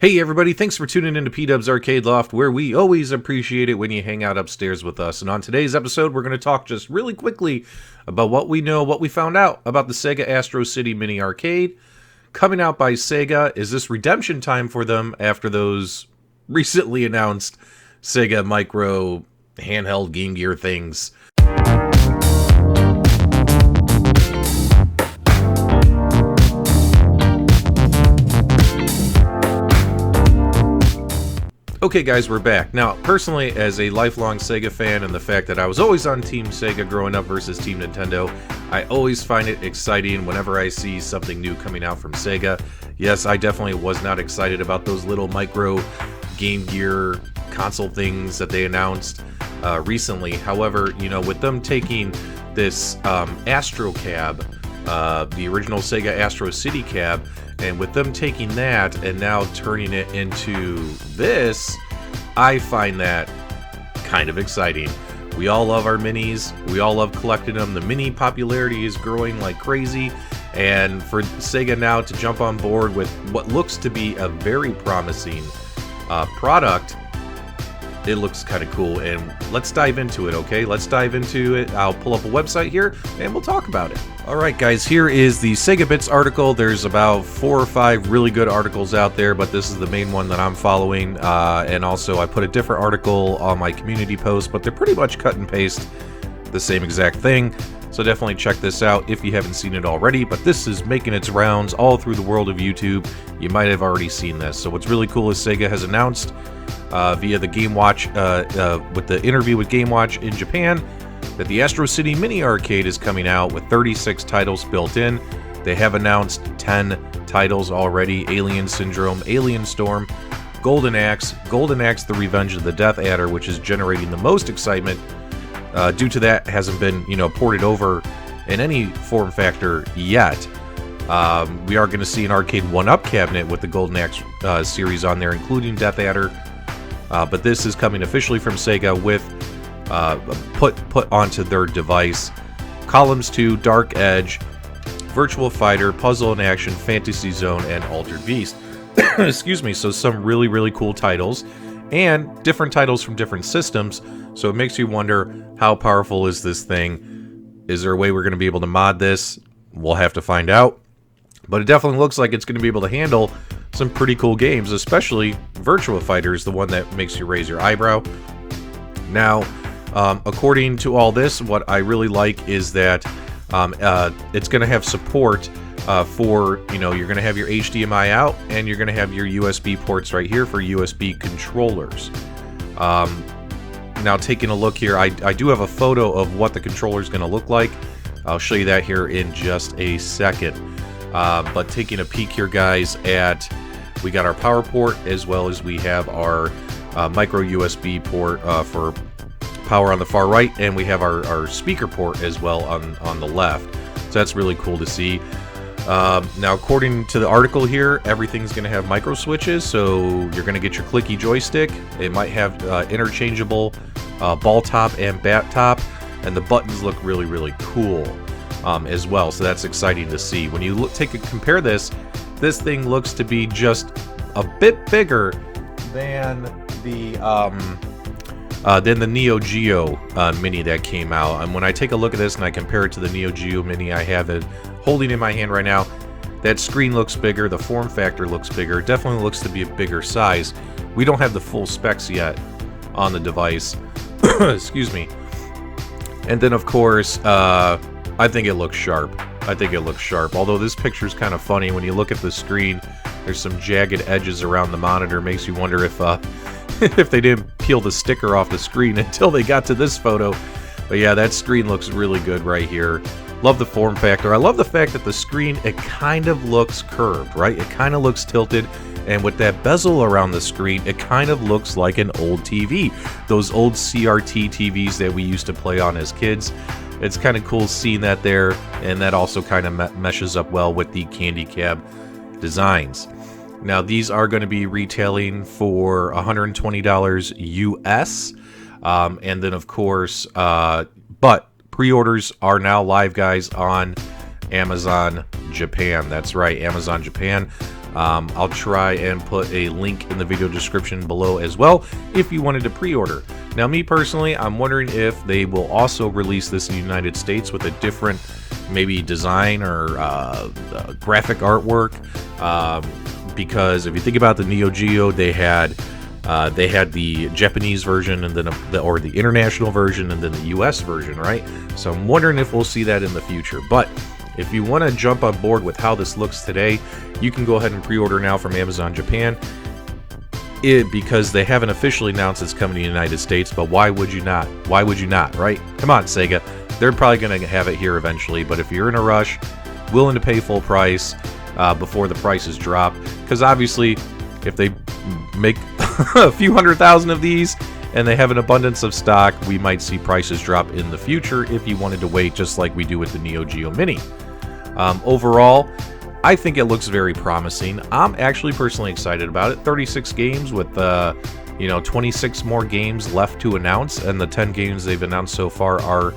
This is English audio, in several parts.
Hey everybody, thanks for tuning into PDubs Arcade Loft, where we always appreciate it when you hang out upstairs with us. And on today's episode, we're going to talk just really quickly about what we know, what we found out about the Sega Astro City Mini Arcade. Coming out by Sega, is this redemption time for them after those recently announced Sega Micro handheld Game Gear things? Okay guys, we're back. Now, personally, as a lifelong Sega fan and the fact that I was always on Team Sega growing up versus Team Nintendo, I always find it exciting whenever I see something new coming out from Sega. Yes, I definitely was not excited about those little micro Game Gear console things that they announced recently. However, you know, with them taking this Astro Cab, the original Sega Astro City Cab, and with them taking that and now turning it into this, I find that kind of exciting. We all love our minis. We all love collecting them. The mini popularity is growing like crazy. And for Sega now to jump on board with what looks to be a very promising product, it looks kind of cool. And let's dive into it, okay? Let's dive into it. I'll pull up a website here and we'll talk about it. Alright guys, here is the Sega Bits article. There's about 4 or 5 really good articles out there, but this is the main one that I'm following. And also I put a different article on my community post, but they're pretty much cut and paste the same exact thing. So definitely check this out if you haven't seen it already, but this is making its rounds all through the world of YouTube. You might have already seen this. So what's really cool is Sega has announced via the Game Watch, with the interview with Game Watch in Japan, that the Astro City Mini Arcade is coming out with 36 titles built in. They have announced 10 titles already: Alien Syndrome, Alien Storm, Golden Axe, The Revenge of the Death Adder, which is generating the most excitement. Due to that, hasn't been, ported over in any form factor yet. We are going to see an arcade 1-up cabinet with the Golden Axe series on there, including Death Adder. But this is coming officially from Sega with put onto their device. Columns 2, Dark Edge, Virtual Fighter, Puzzle in Action, Fantasy Zone, and Altered Beast. Excuse me. So some really, really cool titles, and different titles from different systems. So it makes you wonder, how powerful is this thing? Is there a way we're going to be able to mod this? We'll have to find out. But it definitely looks like it's going to be able to handle some pretty cool games, especially Virtua Fighter is the one that makes you raise your eyebrow. Now, according to all this, what I really like is that it's going to have support for, you're going to have your HDMI out, and you're going to have your USB ports right here for USB controllers. Now, taking a look here, I do have a photo of what the controller is going to look like. I'll show you that here in just a second. But taking a peek here, guys, we got our power port, as well as we have our micro USB port for power on the far right, and we have our speaker port as well on the left. So that's really cool to see. Now, according to the article here, everything's going to have micro switches, so you're going to get your clicky joystick. It might have interchangeable ball top and bat top, and the buttons look really, really cool as well. So that's exciting to see. When you compare this thing looks to be just a bit bigger than the Neo Geo Mini that came out. And when I take a look at this and I compare it to the Neo Geo Mini I have it holding in my hand right now, that screen looks bigger, the form factor looks bigger, it definitely looks to be a bigger size. We don't have the full specs yet on the device. Excuse me. And then, of course, I think it looks sharp. Although this picture's kind of funny. When you look at the screen, there's some jagged edges around the monitor. Makes you wonder if if they didn't peel the sticker off the screen until they got to this photo. But yeah, that screen looks really good right here. Love the form factor. I love the fact that the screen, it kind of looks curved, right? It kind of looks tilted. And with that bezel around the screen, it kind of looks like an old TV. Those old CRT TVs that we used to play on as kids. It's kind of cool seeing that there, and that also kind of meshes up well with the Candy Cab designs. Now, these are going to be retailing for $120 US, and then, of course, but pre-orders are now live, guys, on Amazon Japan. That's right, Amazon Japan. I'll try and put a link in the video description below as well if you wanted to pre-order. Now, me personally, I'm wondering if they will also release this in the United States with a different maybe design or graphic artwork, because if you think about the Neo Geo, they had the Japanese version and then or the international version and then the US version, right? So I'm wondering if we'll see that in the future. But if you want to jump on board with how this looks today, you can go ahead and pre-order now from Amazon Japan. Because they haven't officially announced it's coming to the United States, but why would you not? Why would you not, right? Come on, Sega. They're probably going to have it here eventually, but if you're in a rush, willing to pay full price before the prices drop, because obviously if they make a few 100,000 of these and they have an abundance of stock, we might see prices drop in the future if you wanted to wait, just like we do with the Neo Geo Mini. Overall, I think it looks very promising. I'm actually personally excited about it. 36 games with 26 more games left to announce, and the 10 games they've announced so far are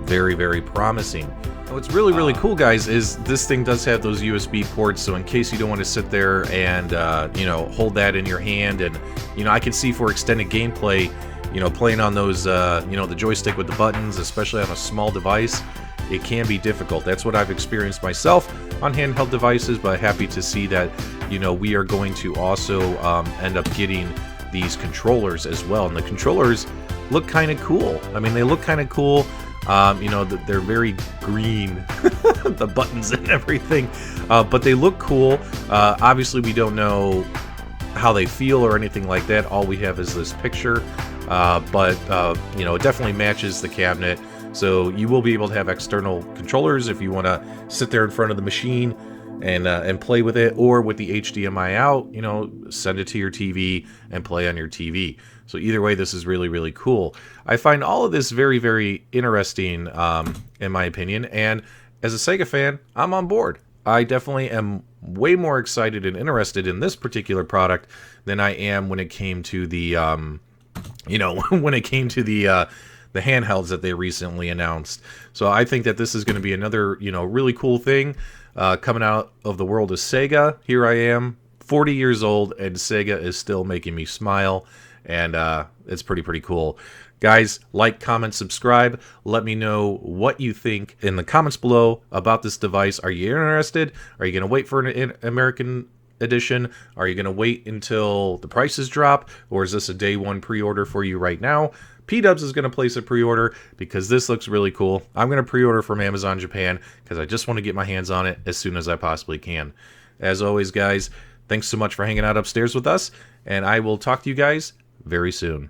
very, very promising. What's really cool, guys, is this thing does have those USB ports, so in case you don't want to sit there and hold that in your hand, and I can see for extended gameplay, playing on those the joystick with the buttons, especially on a small device, it can be difficult. That's what I've experienced myself on handheld devices, but happy to see that we are going to also end up getting these controllers as well, and the controllers look kind of cool. I mean, they look kind of cool. They're very green, the buttons and everything, but they look cool. Obviously, we don't know how they feel or anything like that. All we have is this picture, but it definitely matches the cabinet. So you will be able to have external controllers if you want to sit there in front of the machine and play with it, or with the HDMI out, send it to your TV and play on your TV. So either way, this is really cool. I find all of this very interesting, in my opinion, and as a Sega fan, I'm on board. I definitely am way more excited and interested in this particular product than I am when it came to the the handhelds that they recently announced. So I think that this is going to be another, really cool thing coming out of the world of Sega. Here I am, 40 years old, and Sega is still making me smile, and it's pretty cool. Guys, like, comment, subscribe. Let me know what you think in the comments below about this device. Are you interested? Are you going to wait for an American edition? Are you going to wait until the prices drop? Or is this a day one pre-order for you right now? PDubs is going to place a pre-order because this looks really cool. I'm going to pre-order from Amazon Japan because I just want to get my hands on it as soon as I possibly can. As always, guys, thanks so much for hanging out upstairs with us, and I will talk to you guys very soon.